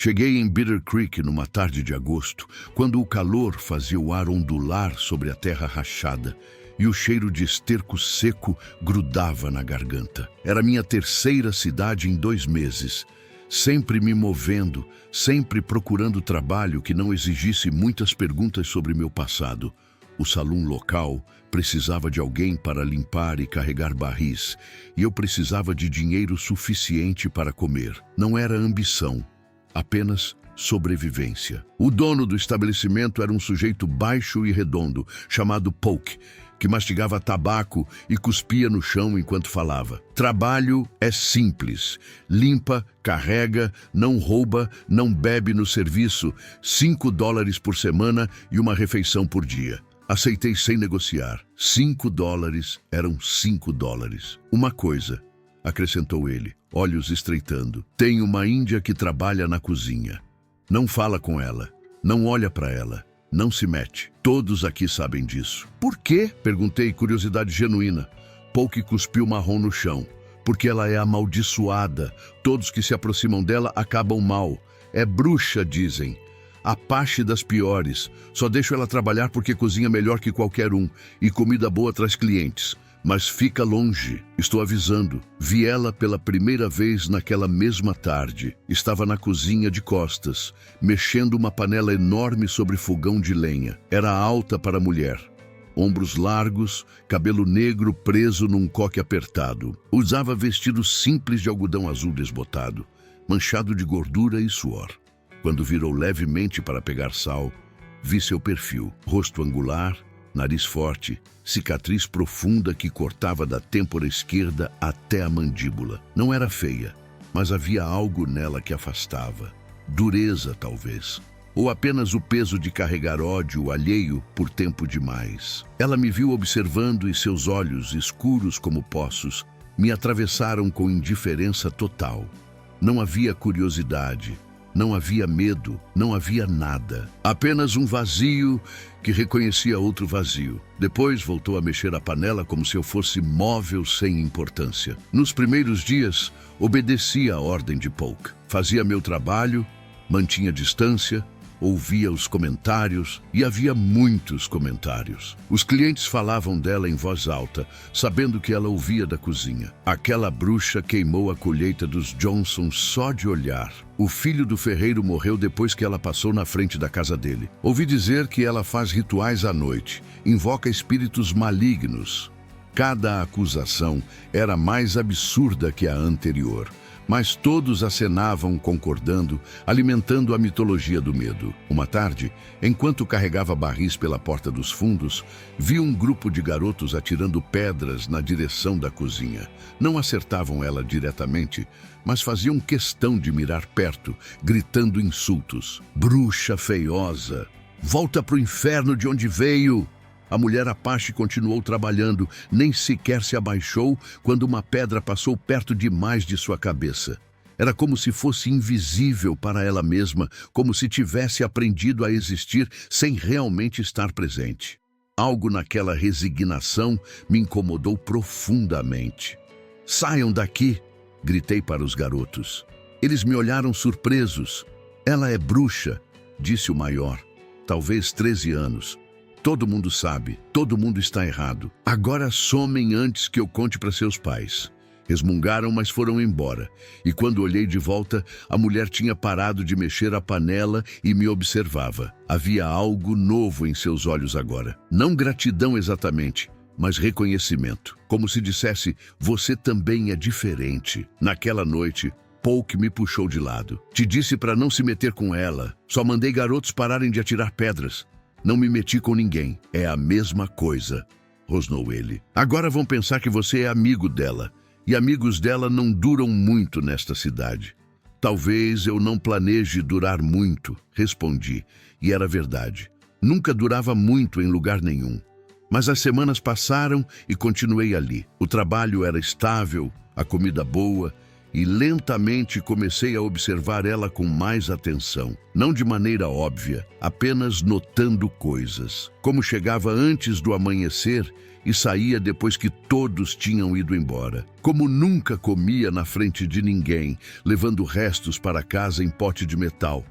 Cheguei em Bitter Creek numa tarde de agosto, quando o calor fazia o ar ondular sobre a terra rachada e o cheiro de esterco seco grudava na garganta. Era minha terceira cidade em 2 meses, sempre me movendo, sempre procurando trabalho que não exigisse muitas perguntas sobre meu passado. O salão local precisava de alguém para limpar e carregar barris, e eu precisava de dinheiro suficiente para comer. Não era ambição, apenas sobrevivência. O dono do estabelecimento era um sujeito baixo e redondo, chamado Polk, que mastigava tabaco e cuspia no chão enquanto falava. Trabalho é simples. Limpa, carrega, não rouba, não bebe no serviço, $5 por semana e uma refeição por dia. Aceitei sem negociar. $5 eram $5. Uma coisa, acrescentou ele, olhos estreitando. Tem uma índia que trabalha na cozinha. Não fala com ela, não olha para ela, não se mete. Todos aqui sabem disso. Por quê? Perguntei, curiosidade genuína. Polk cuspiu marrom no chão. Porque ela é amaldiçoada. Todos que se aproximam dela acabam mal. É bruxa, dizem. Apache das piores. Só deixo ela trabalhar porque cozinha melhor que qualquer um. E comida boa traz clientes. Mas fica longe. Estou avisando. Vi ela pela primeira vez naquela mesma tarde. Estava na cozinha de costas, mexendo uma panela enorme sobre fogão de lenha. Era alta para mulher. Ombros largos, cabelo negro preso num coque apertado. Usava vestido simples de algodão azul desbotado, manchado de gordura e suor. Quando virou levemente para pegar sal, vi seu perfil. Rosto angular, nariz forte, cicatriz profunda que cortava da têmpora esquerda até a mandíbula. Não era feia, mas havia algo nela que afastava. Dureza, talvez. Ou apenas o peso de carregar ódio alheio por tempo demais. Ela me viu observando e seus olhos, escuros como poços, me atravessaram com indiferença total. Não havia curiosidade. Não havia medo, não havia nada. Apenas um vazio que reconhecia outro vazio. Depois voltou a mexer a panela como se eu fosse móvel sem importância. Nos primeiros dias, obedecia a ordem de Polk. Fazia meu trabalho, mantinha distância, ouvia os comentários, e havia muitos comentários. Os clientes falavam dela em voz alta, sabendo que ela ouvia da cozinha. Aquela bruxa queimou a colheita dos Johnson só de olhar. O filho do ferreiro morreu depois que ela passou na frente da casa dele. Ouvi dizer que ela faz rituais à noite, invoca espíritos malignos. Cada acusação era mais absurda que a anterior. Mas todos acenavam concordando, alimentando a mitologia do medo. Uma tarde, enquanto carregava barris pela porta dos fundos, vi um grupo de garotos atirando pedras na direção da cozinha. Não acertavam ela diretamente, mas faziam questão de mirar perto, gritando insultos. Bruxa feiosa! Volta pro inferno de onde veio! A mulher Apache continuou trabalhando, nem sequer se abaixou quando uma pedra passou perto demais de sua cabeça. Era como se fosse invisível para ela mesma, como se tivesse aprendido a existir sem realmente estar presente. Algo naquela resignação me incomodou profundamente. Saiam daqui! Gritei para os garotos. Eles me olharam surpresos. Ela é bruxa, disse o maior, talvez 13 anos. Todo mundo sabe, todo mundo está errado. Agora somem antes que eu conte para seus pais. Resmungaram, mas foram embora. E quando olhei de volta, a mulher tinha parado de mexer a panela e me observava. Havia algo novo em seus olhos agora. Não gratidão exatamente, mas reconhecimento. Como se dissesse, você também é diferente. Naquela noite, Polk me puxou de lado. Te disse para não se meter com ela. Só mandei garotos pararem de atirar pedras. Não me meti com ninguém. É a mesma coisa, rosnou ele. Agora vão pensar que você é amigo dela. E amigos dela não duram muito nesta cidade. Talvez eu não planeje durar muito, respondi. E era verdade. Nunca durava muito em lugar nenhum. Mas as semanas passaram e continuei ali. O trabalho era estável, a comida boa, e lentamente comecei a observar ela com mais atenção. Não de maneira óbvia, apenas notando coisas. Como chegava antes do amanhecer e saía depois que todos tinham ido embora. Como nunca comia na frente de ninguém, levando restos para casa em pote de metal.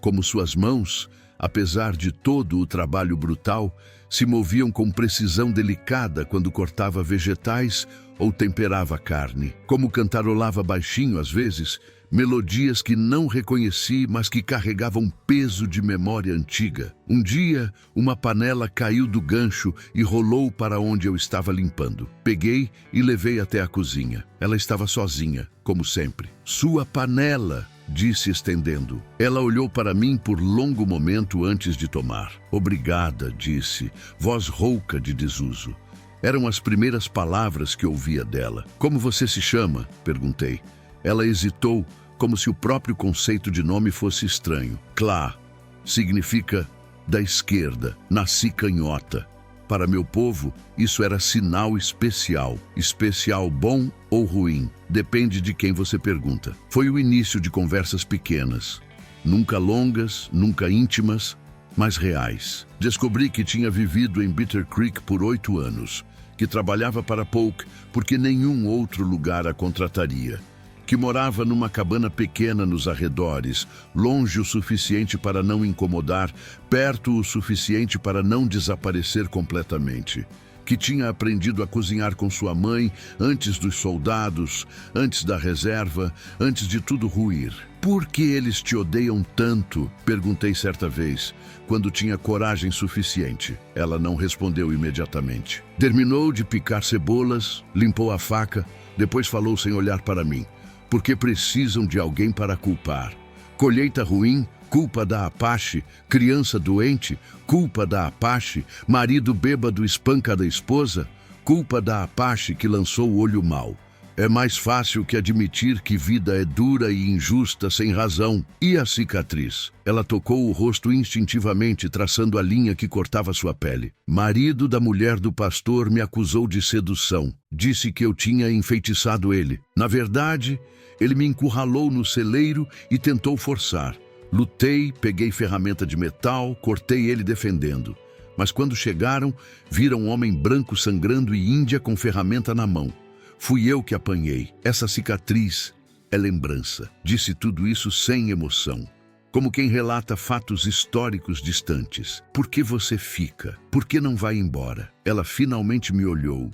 Como suas mãos, apesar de todo o trabalho brutal, se moviam com precisão delicada quando cortava vegetais ou temperava carne. Como cantarolava baixinho às vezes, melodias que não reconheci, mas que carregavam peso de memória antiga. Um dia, uma panela caiu do gancho e rolou para onde eu estava limpando. Peguei e levei até a cozinha. Ela estava sozinha, como sempre. "Sua panela", disse estendendo. Ela olhou para mim por longo momento antes de tomar. "Obrigada", disse, voz rouca de desuso. Eram as primeiras palavras que ouvia dela. "Como você se chama?", perguntei. Ela hesitou, como se o próprio conceito de nome fosse estranho. "Clá", significa da esquerda. Nasci canhota. Para meu povo, isso era sinal especial. Especial bom ou ruim, depende de quem você pergunta. Foi o início de conversas pequenas. Nunca longas, nunca íntimas, mas reais. Descobri que tinha vivido em Bitter Creek por 8 anos, que trabalhava para Polk porque nenhum outro lugar a contrataria, que morava numa cabana pequena nos arredores, longe o suficiente para não incomodar, perto o suficiente para não desaparecer completamente, que tinha aprendido a cozinhar com sua mãe antes dos soldados, antes da reserva, antes de tudo ruir. "Por que eles te odeiam tanto?", perguntei certa vez, quando tinha coragem suficiente. Ela não respondeu imediatamente. Terminou de picar cebolas, limpou a faca, depois falou sem olhar para mim. "Porque precisam de alguém para culpar. Colheita ruim, culpa da Apache. Criança doente, culpa da Apache. Marido bêbado espanca da esposa, culpa da Apache que lançou o olho mau. É mais fácil que admitir que vida é dura e injusta sem razão. E a cicatriz?". Ela tocou o rosto instintivamente, traçando a linha que cortava sua pele. "Marido da mulher do pastor me acusou de sedução. Disse que eu tinha enfeitiçado ele. Na verdade, ele me encurralou no celeiro e tentou forçar. Lutei, peguei ferramenta de metal, cortei ele defendendo. Mas quando chegaram, viram um homem branco sangrando e Índia com ferramenta na mão. Fui eu que apanhei. Essa cicatriz é lembrança." Disse tudo isso sem emoção, como quem relata fatos históricos distantes. "Por que você fica? Por que não vai embora?" Ela finalmente me olhou.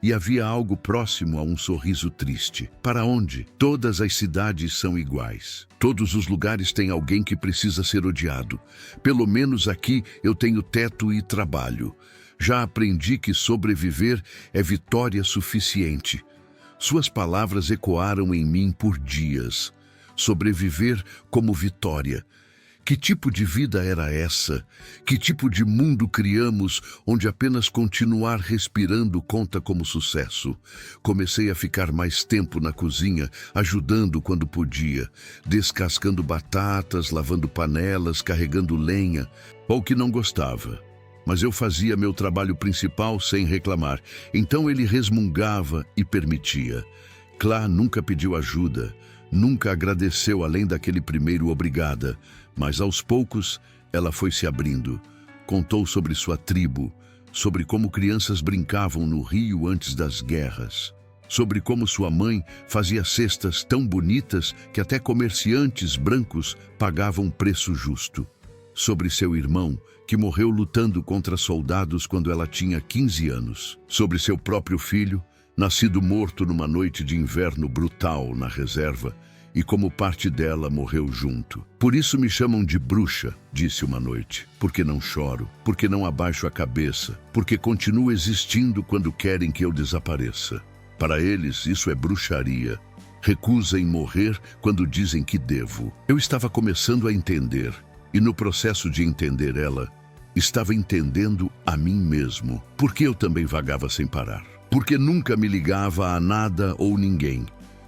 E havia algo próximo a um sorriso triste. "Para onde? Todas as cidades são iguais. Todos os lugares têm alguém que precisa ser odiado. Pelo menos aqui eu tenho teto e trabalho. Já aprendi que sobreviver é vitória suficiente." Suas palavras ecoaram em mim por dias. Sobreviver como vitória. Que tipo de vida era essa? Que tipo de mundo criamos onde apenas continuar respirando conta como sucesso? Comecei a ficar mais tempo na cozinha, ajudando quando podia, descascando batatas, lavando panelas, carregando lenha, ou que não gostava. Mas eu fazia meu trabalho principal sem reclamar. Então ele resmungava e permitia. Clá nunca pediu ajuda, nunca agradeceu além daquele primeiro obrigada, mas aos poucos ela foi se abrindo. Contou sobre sua tribo, sobre como crianças brincavam no rio antes das guerras, sobre como sua mãe fazia cestas tão bonitas que até comerciantes brancos pagavam preço justo, sobre seu irmão, que morreu lutando contra soldados quando ela tinha 15 anos, sobre seu próprio filho, nascido morto numa noite de inverno brutal na reserva, e como parte dela morreu junto. "Por isso me chamam de bruxa", disse uma noite, "porque não choro, porque não abaixo a cabeça, porque continuo existindo quando querem que eu desapareça. Para eles, isso é bruxaria. Recusam morrer quando dizem que devo." Eu estava começando a entender, e no processo de entender ela, estava entendendo a mim mesmo, porque eu também vagava sem parar, porque nunca me ligava a nada ou ninguém,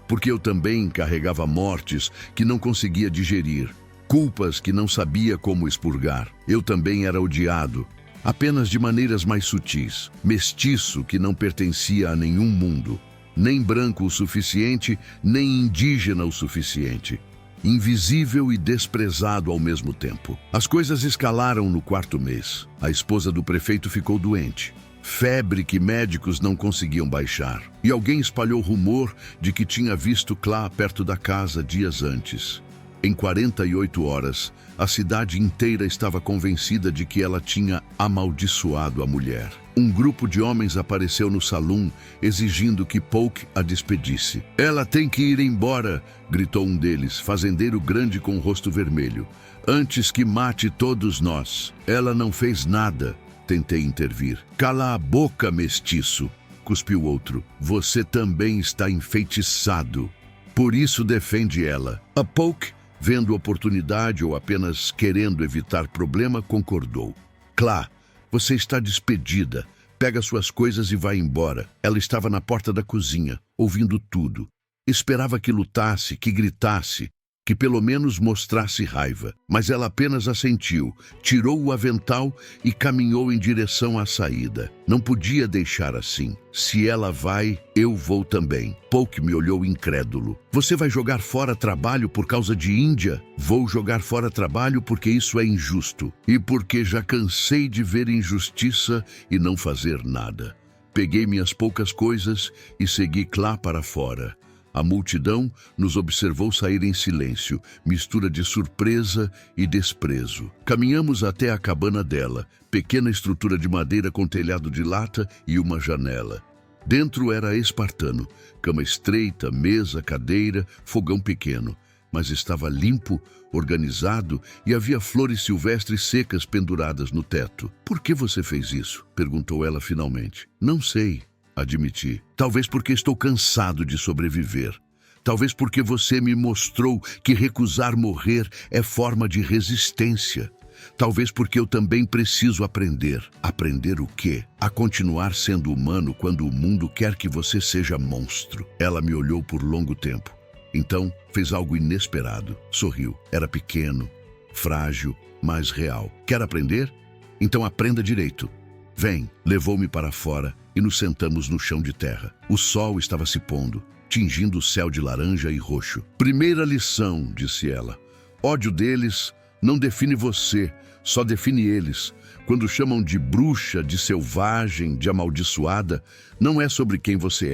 porque eu também carregava mortes que não conseguia digerir, culpas que não sabia como expurgar. Eu também era odiado, apenas de maneiras mais sutis, mestiço que não pertencia a nenhum mundo. Nem branco o suficiente, nem indígena o suficiente. Invisível e desprezado ao mesmo tempo. As coisas escalaram no quarto mês. A esposa do prefeito ficou doente. Febre que médicos não conseguiam baixar. E alguém espalhou rumor de que tinha visto Clá perto da casa dias antes. Em 48 horas, a cidade inteira estava convencida de que ela tinha amaldiçoado a mulher. Um grupo de homens apareceu no salão, exigindo que Polk a despedisse. "Ela tem que ir embora", gritou um deles, fazendeiro grande com o rosto vermelho. "Antes que mate todos nós." "Ela não fez nada", tentei intervir. "Cala a boca, mestiço", cuspiu outro. "Você também está enfeitiçado. Por isso defende ela." A Polk, vendo oportunidade ou apenas querendo evitar problema, concordou. "Clá, você está despedida. Pega suas coisas e vai embora." Ela estava na porta da cozinha, ouvindo tudo. Esperava que lutasse, que gritasse, que pelo menos mostrasse raiva. Mas ela apenas assentiu, tirou o avental e caminhou em direção à saída. Não podia deixar assim. "Se ela vai, eu vou também." Polk me olhou incrédulo. "Você vai jogar fora trabalho por causa de Índia?" "Vou jogar fora trabalho porque isso é injusto. E porque já cansei de ver injustiça e não fazer nada." Peguei minhas poucas coisas e segui Clá para fora. A multidão nos observou sair em silêncio, mistura de surpresa e desprezo. Caminhamos até a cabana dela, pequena estrutura de madeira com telhado de lata e uma janela. Dentro era espartano, cama estreita, mesa, cadeira, fogão pequeno. Mas estava limpo, organizado e havia flores silvestres secas penduradas no teto. "Por que você fez isso?" perguntou ela finalmente. "Não sei", admiti. "Talvez porque estou cansado de sobreviver. Talvez porque você me mostrou que recusar morrer é forma de resistência. Talvez porque eu também preciso aprender." "Aprender o quê?" "A continuar sendo humano quando o mundo quer que você seja monstro." Ela me olhou por longo tempo. Então, fez algo inesperado. Sorriu. Era pequeno, frágil, mas real. "Quer aprender? Então aprenda direito. Vem." Levou-me para fora e nos sentamos no chão de terra. O sol estava se pondo, tingindo o céu de laranja e roxo. "Primeira lição", disse ela. "Ódio deles não define você, só define eles. Quando chamam de bruxa, de selvagem, de amaldiçoada, não é sobre quem você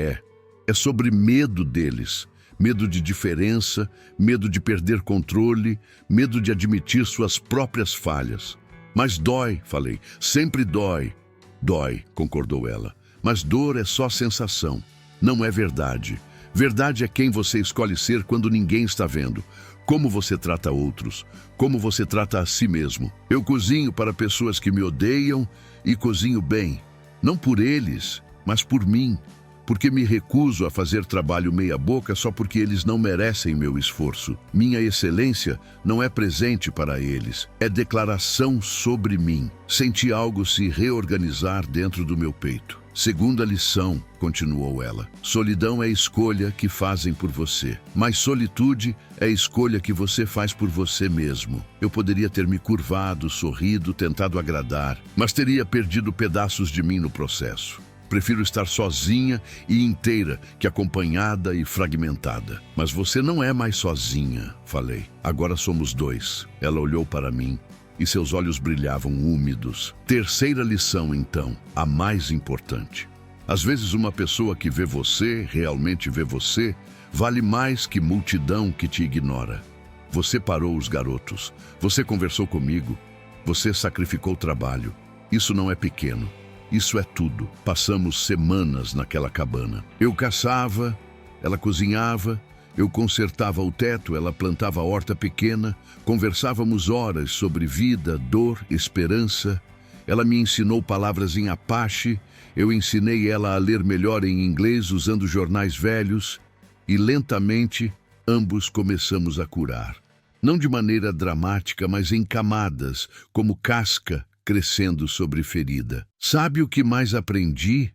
é sobre medo deles. Medo de diferença, medo de perder controle, medo de admitir suas próprias falhas." "Mas dói", falei. "Sempre dói." "Dói", concordou ela. "Mas dor é só sensação. Não é verdade. Verdade é quem você escolhe ser quando ninguém está vendo. Como você trata outros. Como você trata a si mesmo. Eu cozinho para pessoas que me odeiam e cozinho bem. Não por eles, mas por mim. Porque me recuso a fazer trabalho meia boca só porque eles não merecem meu esforço. Minha excelência não é presente para eles, é declaração sobre mim." Senti algo se reorganizar dentro do meu peito. "Segunda lição", continuou ela. "Solidão é escolha que fazem por você. Mas solitude é escolha que você faz por você mesmo." Eu poderia ter me curvado, sorrido, tentado agradar, mas teria perdido pedaços de mim no processo. Prefiro estar sozinha e inteira que acompanhada e fragmentada. "Mas você não é mais sozinha", falei. "Agora somos dois." Ela olhou para mim e seus olhos brilhavam úmidos. "Terceira lição, então, a mais importante. Às vezes uma pessoa que vê você, realmente vê você, vale mais que multidão que te ignora. Você parou os garotos, você conversou comigo, você sacrificou trabalho. Isso não é pequeno. Isso é tudo." Passamos semanas naquela cabana. Eu caçava, ela cozinhava, eu consertava o teto, ela plantava a horta pequena, conversávamos horas sobre vida, dor, esperança. Ela me ensinou palavras em Apache, eu ensinei ela a ler melhor em inglês usando jornais velhos, e lentamente ambos começamos a curar. Não de maneira dramática, mas em camadas, como casca crescendo sobre ferida. "Sabe o que mais aprendi?"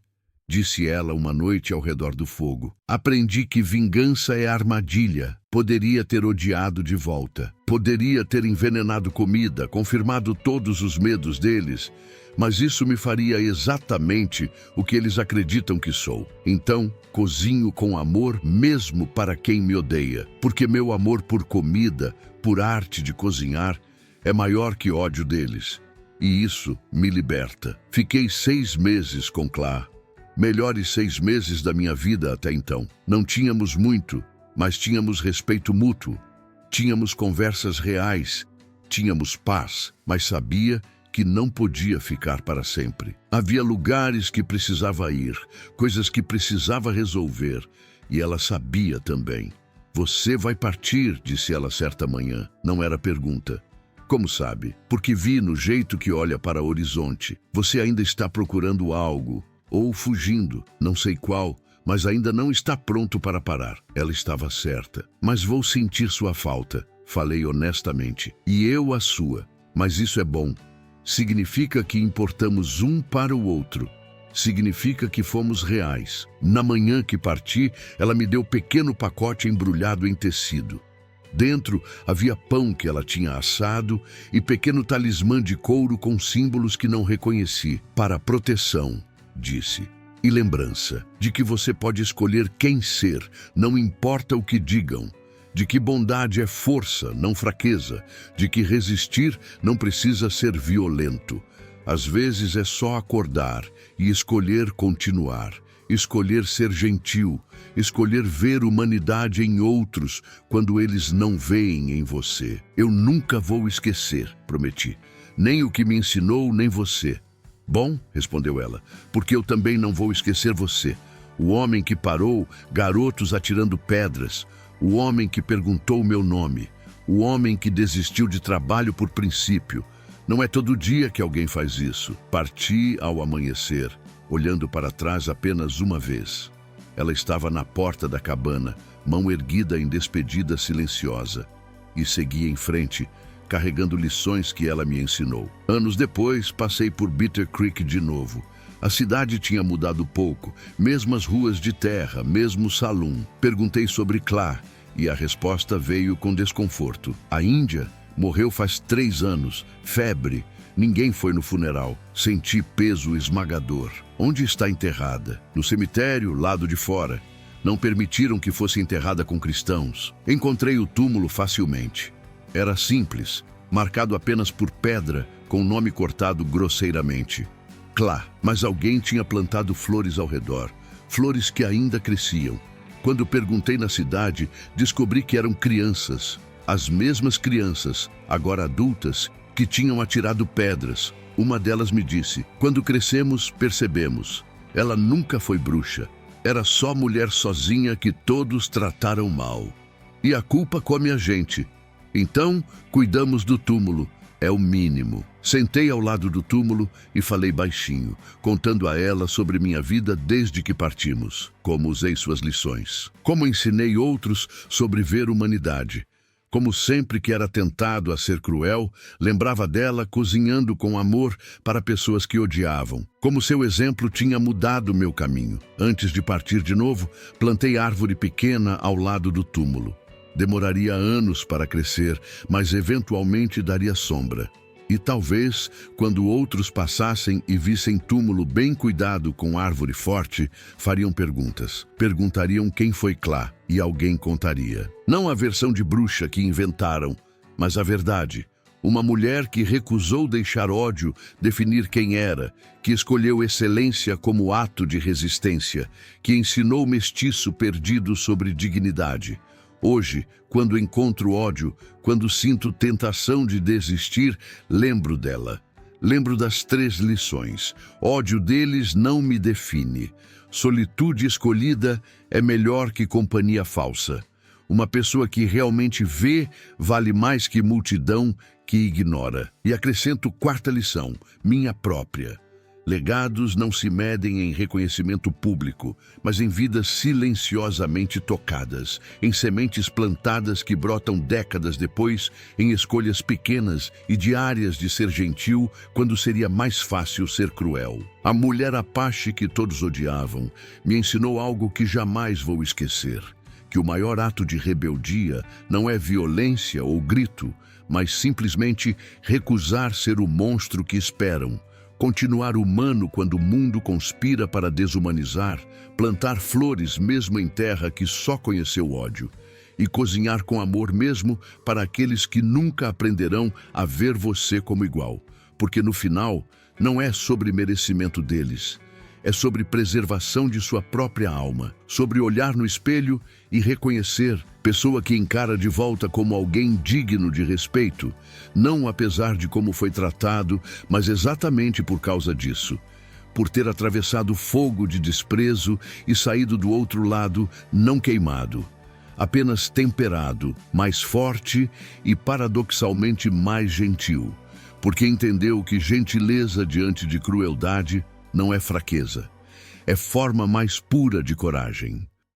disse ela uma noite ao redor do fogo. Aprendi que vingança é armadilha. Poderia ter odiado de volta. Poderia ter envenenado comida, confirmado todos os medos deles. Mas isso me faria exatamente o que eles acreditam que sou. Então, cozinho com amor mesmo para quem me odeia. Porque meu amor por comida, por arte de cozinhar, é maior que ódio deles. E isso me liberta. Fiquei 6 meses com Clá. Melhores 6 meses da minha vida até então. Não tínhamos muito, mas tínhamos respeito mútuo. Tínhamos conversas reais. Tínhamos paz, mas sabia que não podia ficar para sempre. Havia lugares que precisava ir, coisas que precisava resolver, e ela sabia também. Você vai partir, disse ela certa manhã. Não era pergunta. Como sabe? Porque vi no jeito que olha para o horizonte. Você ainda está procurando algo. Ou fugindo, não sei qual, mas ainda não está pronto para parar. Ela estava certa. Mas vou sentir sua falta, falei honestamente. E eu a sua. Mas isso é bom. Significa que importamos um para o outro. Significa que fomos reais. Na manhã que parti, ela me deu pequeno pacote embrulhado em tecido. Dentro havia pão que ela tinha assado e pequeno talismã de couro com símbolos que não reconheci. Para proteção, disse, e lembrança de que você pode escolher quem ser, não importa o que digam, de que bondade é força, não fraqueza, de que resistir não precisa ser violento. Às vezes é só acordar e escolher continuar, escolher ser gentil, escolher ver humanidade em outros quando eles não veem em você. Eu nunca vou esquecer, prometi, nem o que me ensinou, nem você. Bom, respondeu ela, porque eu também não vou esquecer você. O homem que parou garotos atirando pedras, o homem que perguntou o meu nome, o homem que desistiu de trabalho por princípio. Não é todo dia que alguém faz isso. Parti ao amanhecer, olhando para trás apenas uma vez. Ela estava na porta da cabana, mão erguida em despedida silenciosa, e seguia em frente, carregando lições que ela me ensinou. Anos depois, passei por Bitter Creek de novo. A cidade tinha mudado pouco, mesmas ruas de terra, mesmo salão. Perguntei sobre Clá, e a resposta veio com desconforto. A Índia morreu faz 3 anos, febre. Ninguém foi no funeral. Senti peso esmagador. Onde está enterrada? No cemitério, lado de fora. Não permitiram que fosse enterrada com cristãos. Encontrei o túmulo facilmente. Era simples, marcado apenas por pedra, com o nome cortado grosseiramente. Clá, mas alguém tinha plantado flores ao redor, flores que ainda cresciam. Quando perguntei na cidade, descobri que eram crianças, as mesmas crianças, agora adultas, que tinham atirado pedras. Uma delas me disse, quando crescemos, percebemos. Ela nunca foi bruxa, era só mulher sozinha que todos trataram mal. E a culpa come a gente. Então, cuidamos do túmulo, é o mínimo. Sentei ao lado do túmulo e falei baixinho, contando a ela sobre minha vida desde que partimos, como usei suas lições, como ensinei outros sobre ver humanidade, como sempre que era tentado a ser cruel, lembrava dela cozinhando com amor para pessoas que odiavam, como seu exemplo tinha mudado meu caminho. Antes de partir de novo, plantei árvore pequena ao lado do túmulo. Demoraria anos para crescer, mas eventualmente daria sombra. E talvez, quando outros passassem e vissem túmulo bem cuidado com árvore forte, fariam perguntas. Perguntariam quem foi Clá, e alguém contaria. Não a versão de bruxa que inventaram, mas a verdade. Uma mulher que recusou deixar ódio definir quem era, que escolheu excelência como ato de resistência, que ensinou o mestiço perdido sobre dignidade. Hoje, quando encontro ódio, quando sinto tentação de desistir, lembro dela. Lembro das 3 lições. Ódio deles não me define. Solitude escolhida é melhor que companhia falsa. Uma pessoa que realmente vê vale mais que multidão que ignora. E acrescento 4ª lição, minha própria. Legados não se medem em reconhecimento público, mas em vidas silenciosamente tocadas, em sementes plantadas que brotam décadas depois, em escolhas pequenas e diárias de ser gentil quando seria mais fácil ser cruel. A mulher Apache que todos odiavam me ensinou algo que jamais vou esquecer: que o maior ato de rebeldia não é violência ou grito, mas simplesmente recusar ser o monstro que esperam. Continuar humano quando o mundo conspira para desumanizar, plantar flores mesmo em terra que só conheceu ódio, e cozinhar com amor mesmo para aqueles que nunca aprenderão a ver você como igual, porque no final não é sobre merecimento deles, é sobre preservação de sua própria alma, sobre olhar no espelho e reconhecer pessoa que encara de volta como alguém digno de respeito, não apesar de como foi tratado, mas exatamente por causa disso. Por ter atravessado fogo de desprezo e saído do outro lado não queimado, apenas temperado, mais forte e paradoxalmente mais gentil, porque entendeu que gentileza diante de crueldade não é fraqueza, é forma mais pura de coragem.